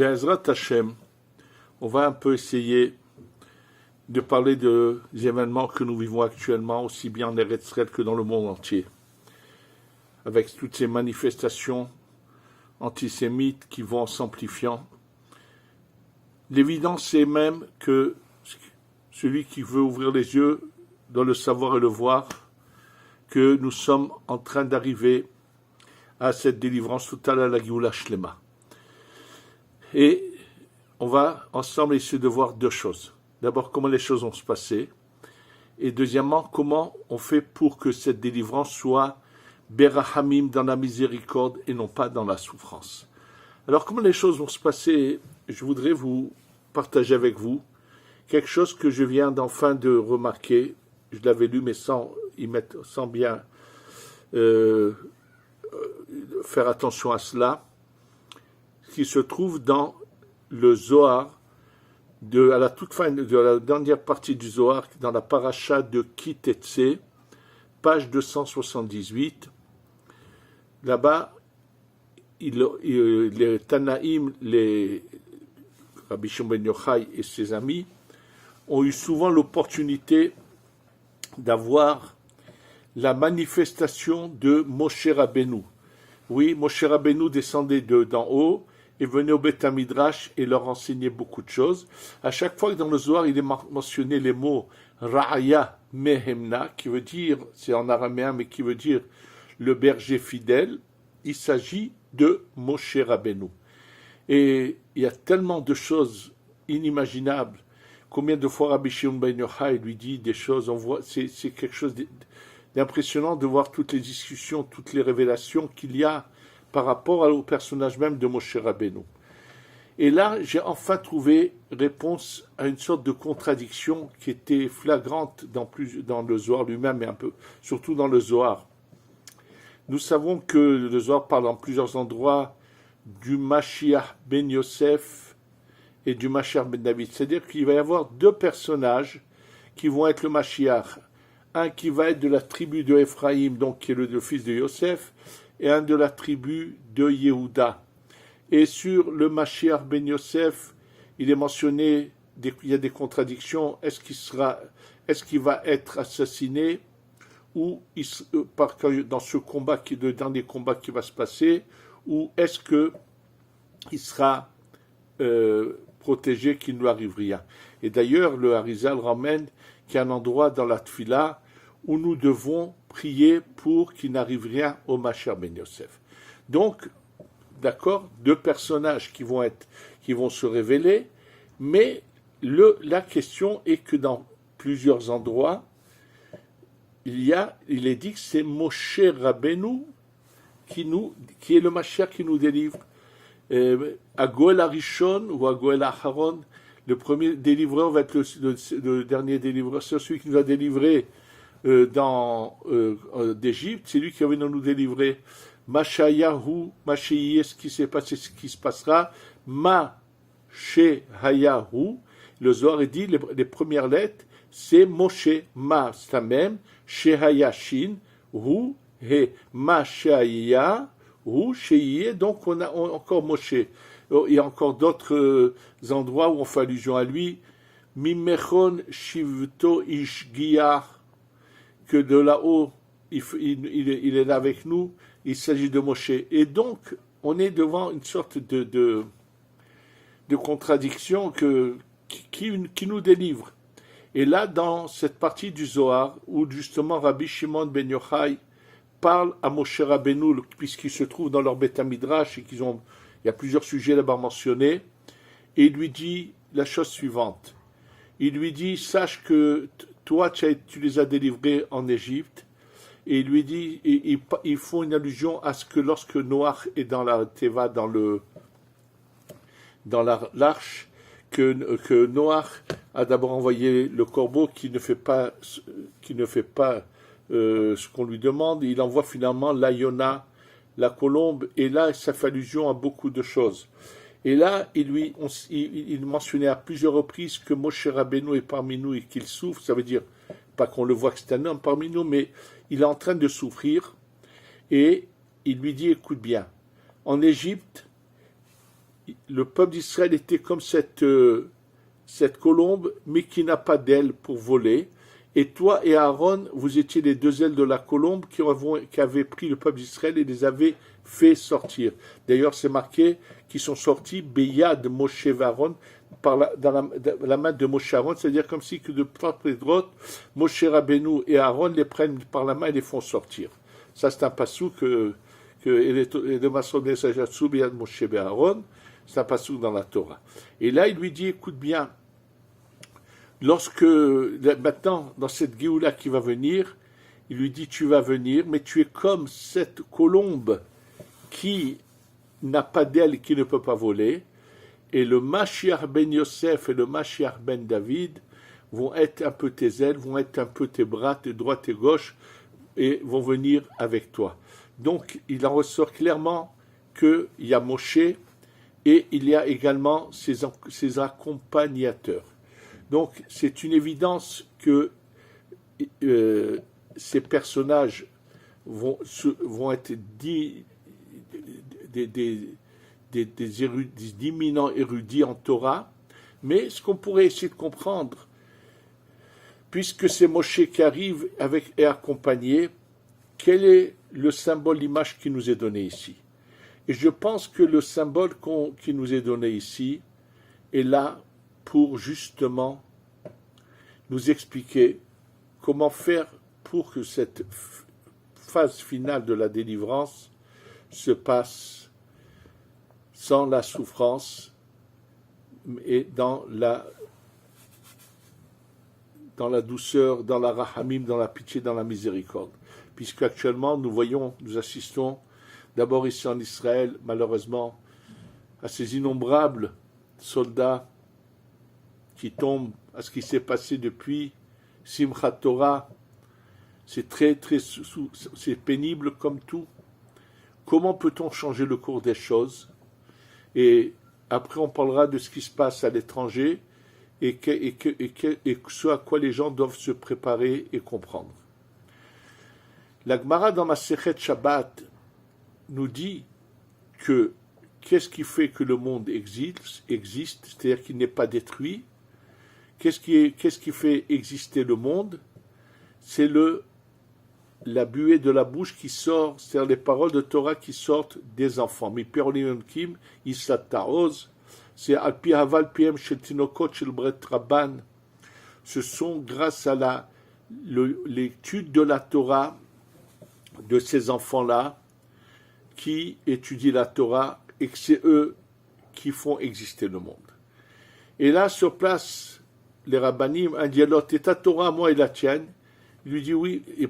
Be'ezrat Hashem, on va un peu essayer de parler des événements que nous vivons actuellement, aussi bien en Eretz Israël que dans le monde entier, avec toutes ces manifestations antisémites qui vont en s'amplifiant. L'évidence est même que celui qui veut ouvrir les yeux doit le savoir et le voir, que nous sommes en train d'arriver à cette délivrance totale à la Géoula Shlema. Et on va ensemble essayer de voir deux choses. D'abord, comment les choses vont se passer. Et deuxièmement, comment on fait pour que cette délivrance soit Berahamim, dans la miséricorde et non pas dans la souffrance. Alors, comment les choses vont se passer? Je voudrais vous partager avec vous quelque chose que je viens d'enfin de remarquer. Je l'avais lu, mais sans bien faire attention à cela, qui se trouve dans le Zohar, à la toute fin de la dernière partie du Zohar, dans la paracha de Ki Tetse, page 278. Là-bas, les Tanaïm, les Rabbi Shimon ben Yochai et ses amis, ont eu souvent l'opportunité d'avoir la manifestation de Moshe Rabbeinu. Oui, Moshe Rabbeinu descendait d'en haut et venait au Beth Midrash et leur enseignait beaucoup de choses. À chaque fois que dans le Zohar, il est mentionné les mots Ra'aya Mehemna, qui veut dire, c'est en araméen, mais qui veut dire le berger fidèle, il s'agit de Moshe Rabbeinu. Et il y a tellement de choses inimaginables. Combien de fois Rabbi Shimon ben Yochai lui dit des choses, on voit, c'est quelque chose d'impressionnant de voir toutes les discussions, toutes les révélations qu'il y a par rapport au personnage même de Moshe Rabbeinu. Et là, j'ai enfin trouvé réponse à une sorte de contradiction qui était flagrante dans le Zohar lui-même, et un peu, surtout dans le Zohar. Nous savons que le Zohar parle en plusieurs endroits du Mashiach ben Yosef et du Mashiach ben David. C'est-à-dire qu'il va y avoir deux personnages qui vont être le Mashiach. Un qui va être de la tribu de Ephraïm, donc qui est le fils de Yosef, et un de la tribu de Yehuda. Et sur le Mashiach ben Yosef, il est mentionné, il y a des contradictions, est-ce qu'il va être assassiné, ou dans ce combat, le dernier combat qui va se passer, ou est-ce qu'il sera protégé, qu'il ne lui arrive rien. Et d'ailleurs, le Harizal ramène qu'il y a un endroit dans la Tfila où nous devons prier pour qu'il n'arrive rien au Mashiach ben Yosef. Donc, d'accord, deux personnages qui vont se révéler, mais la question est que dans plusieurs endroits, il est dit que c'est Moshe Rabbeinu qui est le Mashiach qui nous délivre. À Goël Arishon ou à Goël Aharon, le premier délivreur va être le dernier délivreur, c'est celui qui nous a délivré d'Égypte, c'est lui qui va venir nous délivrer. Mashayahu, Mashiach, ce qui s'est passé, ce qui se passera. Mashehayahu, le Zohar dit les premières lettres, c'est Moshe, Ma, c'est la même, Shehayashin, Hu, He, Mashaya, Hu, Sheye, donc on a encore Moshe. Il y a encore d'autres endroits où on fait allusion à lui. Mimechon Shivto Ishgiah, que de là-haut, il est là avec nous, il s'agit de Moshe. Et donc, on est devant une sorte de contradiction qui nous délivre. Et là, dans cette partie du Zohar, où justement Rabbi Shimon ben Yochai parle à Moshe Rabbeinu, puisqu'il se trouve dans leur Beth Midrash, et il y a plusieurs sujets là-bas mentionnés, et il lui dit la chose suivante. Il lui dit, sache que toi, tu les as délivrés en Égypte, et il lui dit, ils font une allusion à ce que lorsque Noach est dans la Teva, dans l'arche, que Noach a d'abord envoyé le corbeau qui ne fait pas ce qu'on lui demande, il envoie finalement l'Ayona, la colombe, et là, ça fait allusion à beaucoup de choses. Et là, il mentionnait à plusieurs reprises que Moshe Rabbeinu est parmi nous et qu'il souffre. Ça veut dire, pas qu'on le voit que c'est un homme parmi nous, mais il est en train de souffrir. Et il lui dit, écoute bien, en Égypte, le peuple d'Israël était comme cette colombe, mais qui n'a pas d'ailes pour voler. Et toi et Aaron, vous étiez les deux ailes de la colombe qui avaient pris le peuple d'Israël et les avaient fait sortir. D'ailleurs, c'est marqué qu'ils sont sortis Beyad Moshe et Aaron, dans la main de Moshe et Aaron, c'est-à-dire comme si que de part et d'autre, Moshe Rabbeinu et Aaron les prennent par la main et les font sortir. Ça, c'est un passouk que de Masodé Sajatsu Beyad Moshe et Aaron, c'est un passouk dans la Torah. Et là, il lui dit, écoute bien, maintenant, dans cette Géoula qui va venir, il lui dit, tu vas venir, mais tu es comme cette colombe qui n'a pas d'aile et qui ne peut pas voler, et le Mashiach ben Yosef et le Mashiach ben David vont être un peu tes ailes, vont être un peu tes bras, tes droite et gauche, et vont venir avec toi. Donc, il en ressort clairement qu'il y a Moshe, et il y a également ses accompagnateurs. Donc, c'est une évidence que ces personnages vont être d'imminents érudits en Torah, mais ce qu'on pourrait essayer de comprendre, puisque c'est Moshe qui arrive avec et accompagné, quel est le symbole, l'image qui nous est donné ici? Et je pense que le symbole qui nous est donné ici est là pour justement nous expliquer comment faire pour que cette phase finale de la délivrance se passe sans la souffrance et dans la douceur, dans la rahamim, dans la pitié, dans la miséricorde. Puisque actuellement nous assistons d'abord ici en Israël, malheureusement, à ces innombrables soldats qui tombent, à ce qui s'est passé depuis Simchat Torah. C'est c'est pénible comme tout. Comment peut-on changer le cours des choses? Et après, on parlera de ce qui se passe à l'étranger et ce à quoi les gens doivent se préparer et comprendre. La Gemara dans Masechet Shabbat nous dit que qu'est-ce qui fait que le monde existe, c'est-à-dire qu'il n'est pas détruit. Qu'est-ce qui fait exister le monde? C'est la buée de la bouche qui sort, c'est-à-dire les paroles de Torah qui sortent des enfants. Mi Perolion Kim, Isat Taoz, c'est Alpi Haval Piem Shel Tinokot Shel Bret Rabban. Ce sont grâce à l'étude de la Torah de ces enfants-là qui étudient la Torah et que c'est eux qui font exister le monde. Et là, sur place, les rabbanim, un dialogue, et ta Torah, moi et la tienne. Il lui dit oui, et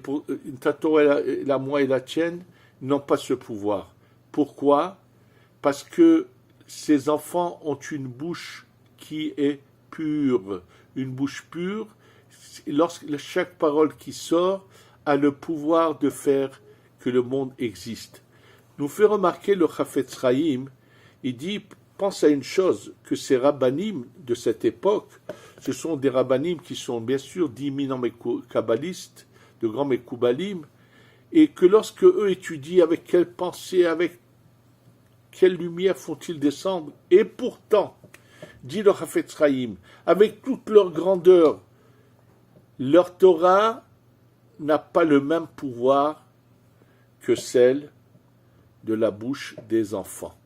ta Torah, la moi et la tienne, n'ont pas ce pouvoir. Pourquoi? Parce que ces enfants ont une bouche qui est pure. Une bouche pure, chaque parole qui sort a le pouvoir de faire que le monde existe. Nous fait remarquer le Chafetz Chaim, il dit, pense à une chose, que ces rabbanim de cette époque, ce sont des rabbanim qui sont bien sûr d'imminents kabbalistes, de grands mekoubalim, et que lorsque eux étudient avec quelle pensée, avec quelle lumière font-ils descendre, et pourtant, dit le Chafetz Chaim, avec toute leur grandeur, leur Torah n'a pas le même pouvoir que celle de la bouche des enfants.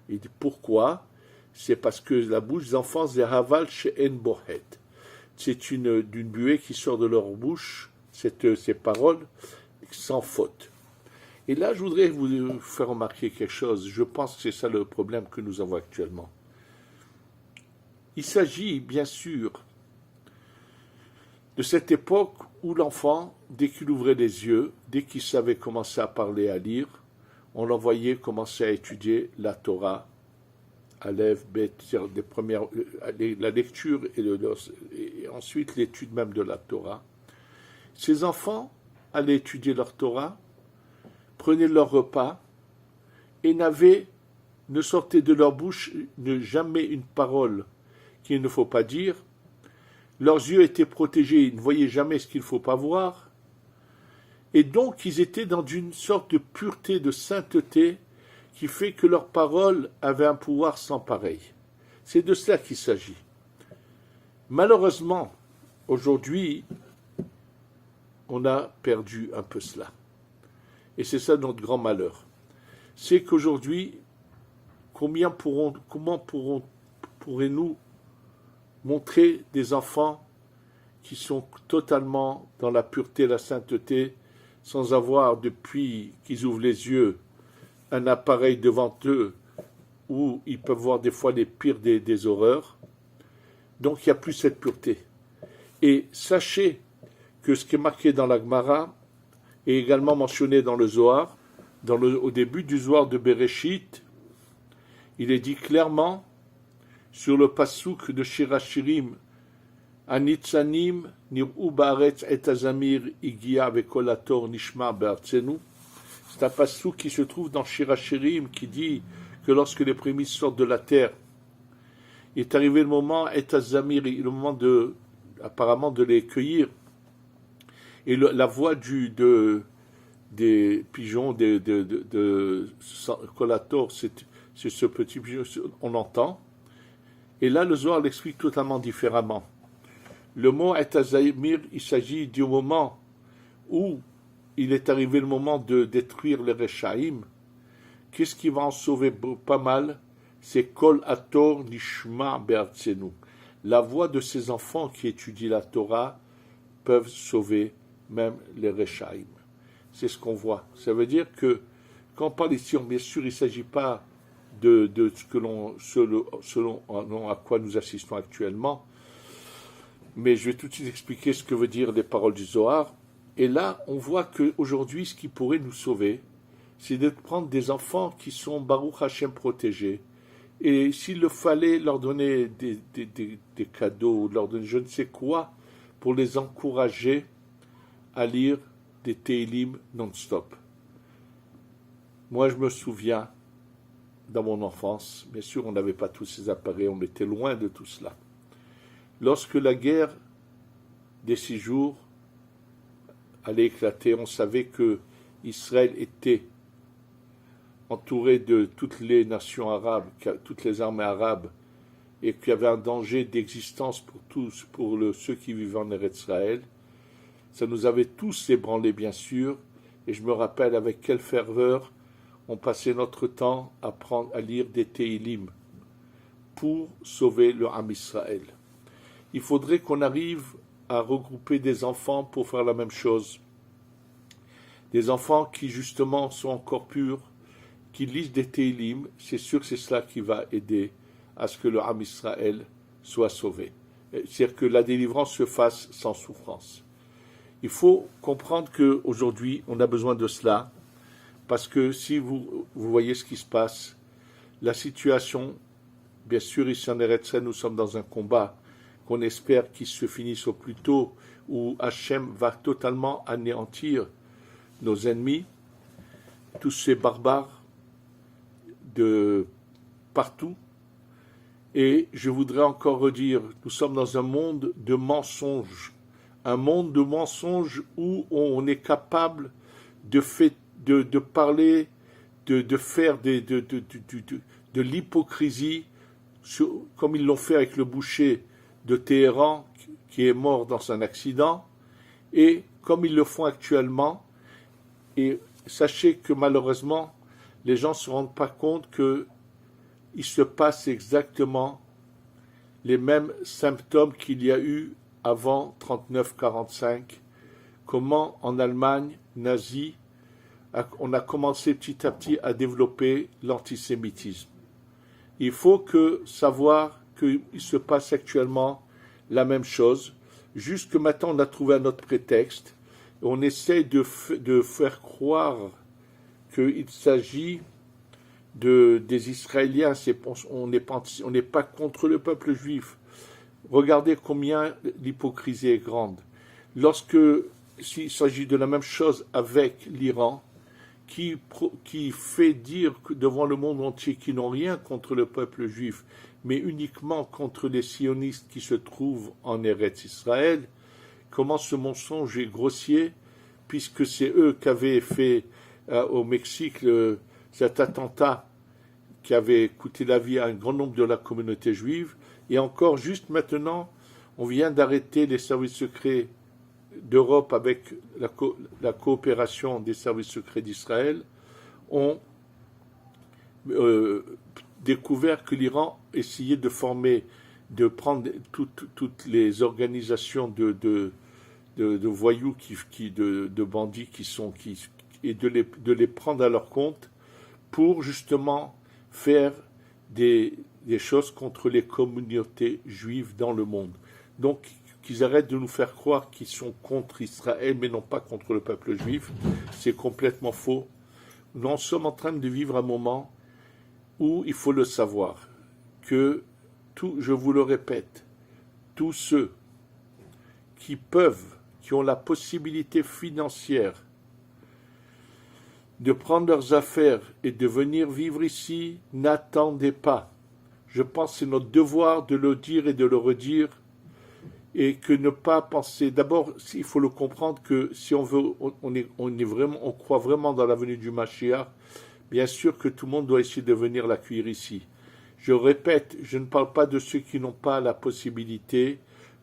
Et pourquoi? C'est parce que la bouche des enfants, c'est Haval She'en Bohet. C'est d'une buée qui sort de leur bouche, ces paroles, sans faute. Et là, je voudrais vous faire remarquer quelque chose. Je pense que c'est ça le problème que nous avons actuellement. Il s'agit, bien sûr, de cette époque où l'enfant, dès qu'il ouvrait les yeux, dès qu'il savait commencer à parler, à lire, on l'envoyait commencer à étudier la Torah, Aleph, Bet, la lecture et ensuite l'étude même de la Torah. Ces enfants allaient étudier leur Torah, prenaient leur repas et ne sortaient de leur bouche jamais une parole qu'il ne faut pas dire. Leurs yeux étaient protégés, ils ne voyaient jamais ce qu'il ne faut pas voir. Et donc, ils étaient dans une sorte de pureté, de sainteté, qui fait que leurs paroles avaient un pouvoir sans pareil. C'est de cela qu'il s'agit. Malheureusement, aujourd'hui, on a perdu un peu cela. Et c'est ça notre grand malheur. C'est qu'aujourd'hui, comment pourrez-nous montrer des enfants qui sont totalement dans la pureté, la sainteté, sans avoir, depuis qu'ils ouvrent les yeux, un appareil devant eux où ils peuvent voir des fois les pires des horreurs. Donc il n'y a plus cette pureté. Et sachez que ce qui est marqué dans la Gemara est également mentionné dans le Zohar, au début du Zohar de Bereshit, il est dit clairement sur le passouk de Shir Hashirim, Anitzanim nir'u ba'aretz et azamir igia vekol hator nishma be'artzenu. C'est un passouk qui se trouve dans Shir Hashirim qui dit que lorsque les prémices sortent de la terre, il est arrivé le moment, et azamir, le moment apparemment de les cueillir, et la voix des pigeons, de Kolator, c'est ce petit pigeon, on entend. Et là, le Zohar l'explique totalement différemment. Le mot et azamir, il s'agit du moment où il est arrivé le moment de détruire les Rechaïm. Qu'est-ce qui va en sauver pas mal? C'est Kol Hator Nishma Be'artzenu. La voix de ces enfants qui étudient la Torah peuvent sauver même les Rechaïm. C'est ce qu'on voit. Ça veut dire que, quand on parle ici, bien sûr, il ne s'agit pas de ce que selon à quoi nous assistons actuellement, mais je vais tout de suite expliquer ce que veut dire les paroles du Zohar. Et là, on voit qu'aujourd'hui, ce qui pourrait nous sauver, c'est de prendre des enfants qui sont Baruch Hashem protégés, et s'il le fallait leur donner des cadeaux, leur donner je ne sais quoi, pour les encourager à lire des Tehillim non-stop. Moi, je me souviens, dans mon enfance, bien sûr, on n'avait pas tous ces appareils, on était loin de tout cela. Lorsque la guerre des 6 jours allait éclater, on savait que Israël était entouré de toutes les nations arabes, toutes les armées arabes, et qu'il y avait un danger d'existence pour tous, ceux qui vivaient en Eretz Israël. Ça nous avait tous ébranlés, bien sûr, et je me rappelle avec quelle ferveur on passait notre temps à lire des Tehillim pour sauver le Ham Israël. Il faudrait qu'on arrive à regrouper des enfants pour faire la même chose. Des enfants qui, justement, sont encore purs, qui lisent des Tehillim, c'est sûr que c'est cela qui va aider à ce que le Ham Israël soit sauvé. C'est-à-dire que la délivrance se fasse sans souffrance. Il faut comprendre qu'aujourd'hui, on a besoin de cela, parce que si vous voyez ce qui se passe, la situation, bien sûr, ici en Eretz Israël, nous sommes dans un combat qu'on espère qu'il se finisse au plus tôt, où Hachem va totalement anéantir nos ennemis, tous ces barbares de partout. Et je voudrais encore redire, nous sommes dans un monde de mensonges, où on est capable de parler, de faire de l'hypocrisie, comme ils l'ont fait avec le boucher de Téhéran, qui est mort dans un accident, et comme ils le font actuellement. Et sachez que malheureusement, les gens ne se rendent pas compte qu'il se passe exactement les mêmes symptômes qu'il y a eu avant 39-45, comment en Allemagne nazie, on a commencé petit à petit à développer l'antisémitisme. Il faut savoir qu'il se passe actuellement la même chose, juste que maintenant on a trouvé un autre prétexte, et on essaie de faire croire qu'il s'agit des Israéliens, on n'est pas contre le peuple juif. Regardez combien l'hypocrisie est grande. S'il s'agit de la même chose avec l'Iran, qui fait dire devant le monde entier qu'ils n'ont rien contre le peuple juif, mais uniquement contre les sionistes qui se trouvent en Eretz Israël, comment ce mensonge est grossier, puisque c'est eux qui avaient fait au Mexique cet attentat qui avait coûté la vie à un grand nombre de la communauté juive. Et encore, juste maintenant, on vient d'arrêter les services secrets d'Europe avec la coopération des services secrets d'Israël, ont découvert que l'Iran essayait de former, de prendre toutes les organisations de voyous, de bandits et de les prendre à leur compte pour justement faire des choses contre les communautés juives dans le monde. Donc, qu'ils arrêtent de nous faire croire qu'ils sont contre Israël, mais non pas contre le peuple juif. C'est complètement faux. Nous en sommes en train de vivre un moment où il faut le savoir, que, je vous le répète, tous ceux qui ont la possibilité financière de prendre leurs affaires et de venir vivre ici, n'attendez pas. Je pense que c'est notre devoir de le dire et de le redire, et que ne pas penser. D'abord, il faut le comprendre que si on veut, on croit vraiment dans la venue du Mashiach, bien sûr que tout le monde doit essayer de venir l'accueillir ici. Je répète, je ne parle pas de ceux qui n'ont pas la possibilité.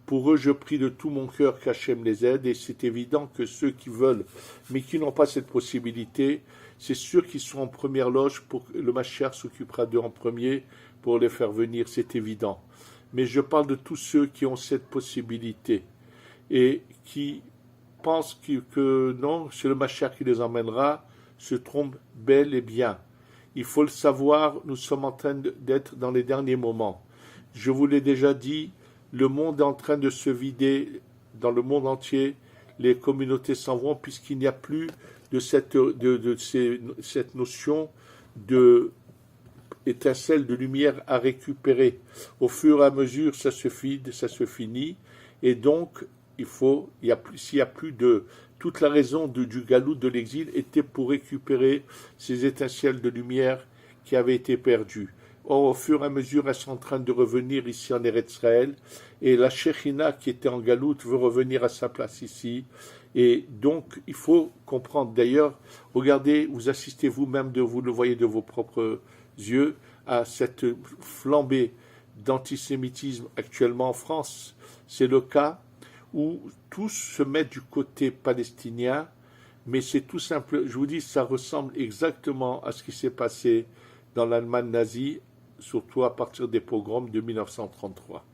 Pour eux, je prie de tout mon cœur qu'Hachem les aide, et c'est évident que ceux qui veulent, mais qui n'ont pas cette possibilité, c'est sûr qu'ils sont en première loge, pour que le Mashiach s'occupera d'eux en premier pour les faire venir, c'est évident. Mais je parle de tous ceux qui ont cette possibilité et qui pensent que non, c'est le Mashiach qui les emmènera, se trompent bel et bien. Il faut le savoir, nous sommes en train d'être dans les derniers moments. Je vous l'ai déjà dit, le monde est en train de se vider dans le monde entier, les communautés s'en vont puisqu'il n'y a plus de cette notion de étincelle de lumière à récupérer. Au fur et à mesure, ça se vide, ça se finit, et donc s'il y a plus de toute la raison du galout de l'exil était pour récupérer ces étincelles de lumière qui avaient été perdues. Or, au fur et à mesure, elles sont en train de revenir ici en Eretz Israël, et la Shekhinah qui était en galoute veut revenir à sa place ici. Et donc, il faut comprendre. D'ailleurs, regardez, vous assistez vous-même, vous le voyez de vos propres yeux, à cette flambée d'antisémitisme actuellement en France. C'est le cas où tous se mettent du côté palestinien, mais c'est tout simple. Je vous dis, ça ressemble exactement à ce qui s'est passé dans l'Allemagne nazie, surtout à partir des pogroms de 1933.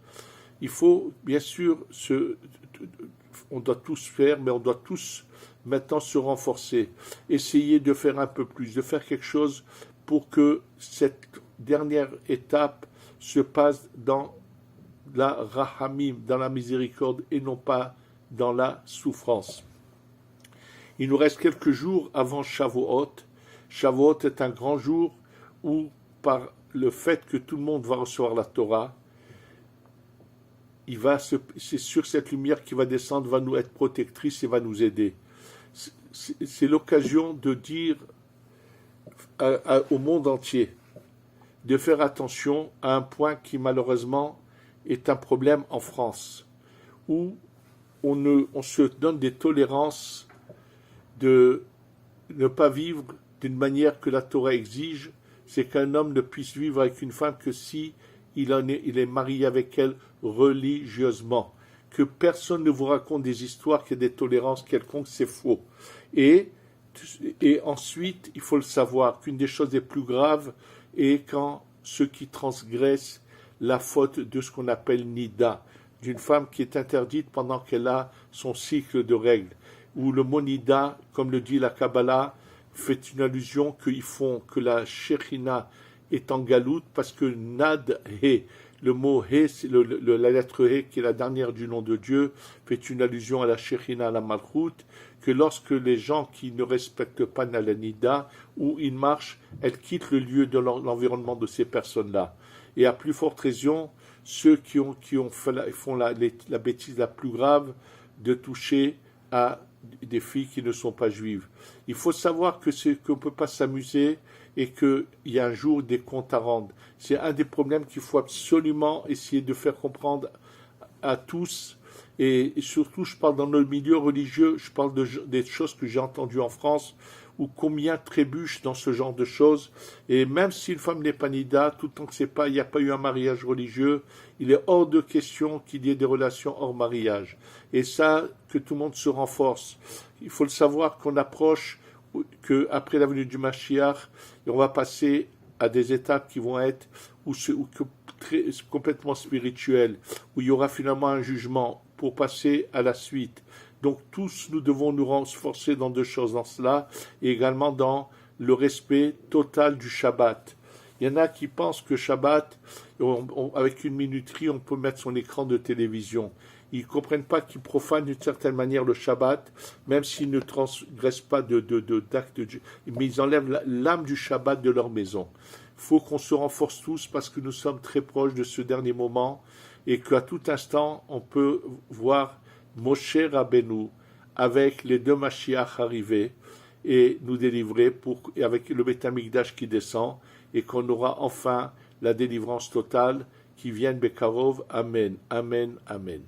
Il faut, bien sûr, on doit tous faire, mais on doit tous maintenant se renforcer, essayer de faire un peu plus, de faire quelque chose pour que cette dernière étape se passe dans la rahamim, dans la miséricorde, et non pas dans la souffrance. Il nous reste quelques jours avant Shavuot. Shavuot est un grand jour où, par le fait que tout le monde va recevoir la Torah, c'est sur cette lumière qui va descendre, va nous être protectrice et va nous aider. C'est l'occasion de dire au monde entier de faire attention à un point qui malheureusement est un problème en France, où on se donne des tolérances de ne pas vivre d'une manière que la Torah exige, c'est qu'un homme ne puisse vivre avec une femme que si il est marié avec elle religieusement. Que personne ne vous raconte des histoires qu'il y a des tolérances quelconques, c'est faux. Et ensuite, il faut le savoir, qu'une des choses les plus graves est quand ceux qui transgressent la faute de ce qu'on appelle nida, d'une femme qui est interdite pendant qu'elle a son cycle de règles, où le mot nida, comme le dit la Kabbalah, fait une allusion que la Shekhinah est en galoute, parce que nad he, le mot he, la lettre he, qui est la dernière du nom de Dieu, fait une allusion à la Shekhinah, à la Malchut, que lorsque les gens qui ne respectent pas la nida, où ils marchent, elles quittent le lieu de l'environnement de ces personnes-là. Et à plus forte raison, ceux qui font la bêtise la plus grave de toucher à des filles qui ne sont pas juives. Il faut savoir qu'on ne peut pas s'amuser et qu'il y a un jour des comptes à rendre. C'est un des problèmes qu'il faut absolument essayer de faire comprendre à tous. Et surtout, je parle dans le milieu religieux, je parle des choses que j'ai entendues en France, ou combien trébuchent dans ce genre de choses. Et même si une femme n'est pas nida, tout le temps que il n'y a pas eu un mariage religieux, il est hors de question qu'il y ait des relations hors mariage. Et ça, que tout le monde se renforce. Il faut le savoir qu'on approche, qu'après la venue du Mashiach, on va passer à des étapes qui vont être complètement spirituelles, où il y aura finalement un jugement pour passer à la suite. Donc tous, nous devons nous renforcer dans deux choses, dans cela, et également dans le respect total du Shabbat. Il y en a qui pensent que Shabbat, avec une minuterie, on peut mettre son écran de télévision. Ils ne comprennent pas qu'ils profanent d'une certaine manière le Shabbat, même s'ils ne transgressent pas d'actes, mais ils enlèvent l'âme du Shabbat de leur maison. Il faut qu'on se renforce tous parce que nous sommes très proches de ce dernier moment et qu'à tout instant, on peut voir Moshe Rabbeinu avec les deux Mashiach arrivés et nous délivrer avec le Beth Amikdash qui descend et qu'on aura enfin la délivrance totale qui vienne Bekarov. Amen, Amen, Amen.